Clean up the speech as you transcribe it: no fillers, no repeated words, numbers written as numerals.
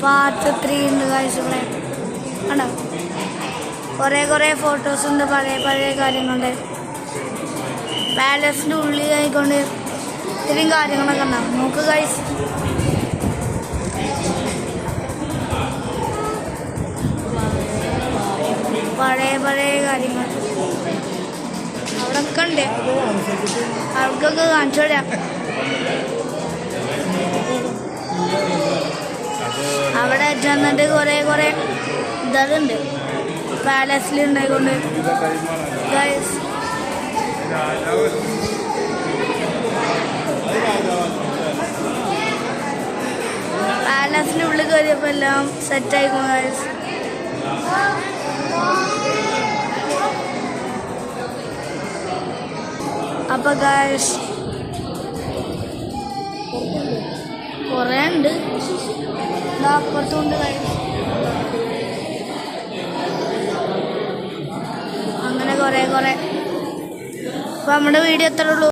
Part 3 ഉണ്ട് guys. ഇവിടെ കണ്ടോ കുറേ ഫോട്ടോസ് ഉണ്ട്, പഴയ കാര്യങ്ങളുടെ. പാലസിൻ്റെ ഉള്ളിൽ ആയിക്കൊണ്ട് ഇത്രയും കാര്യങ്ങളൊക്കെ ഉണ്ടാവും. നോക്ക് ഗൈസ്, പഴയ കാര്യങ്ങൾ അവിടെ ഒക്കെ ഉണ്ട്. അവർക്കൊക്കെ കാണിച്ചു തരാം. അവിടെ ചെന്നിട്ട് കുറേ ഇതുണ്ട് പാലസിൽ ഉണ്ടായിക്കൊണ്ട് ഗൈസ്. പാലസിൻ്റെ ഉള്ളിൽ കയറിയപ്പോൾ എല്ലാം സെറ്റായിക്കോളും ഗൈസ്. അപ്പോൾ ഗൈസ് കുറേ ഉണ്ട്, അപ്പുറത്തുണ്ട് ഗൈസ്. അങ്ങനെ കുറേ. അപ്പോൾ നമ്മുടെ വീഡിയോ എത്ര ഉള്ളൂ.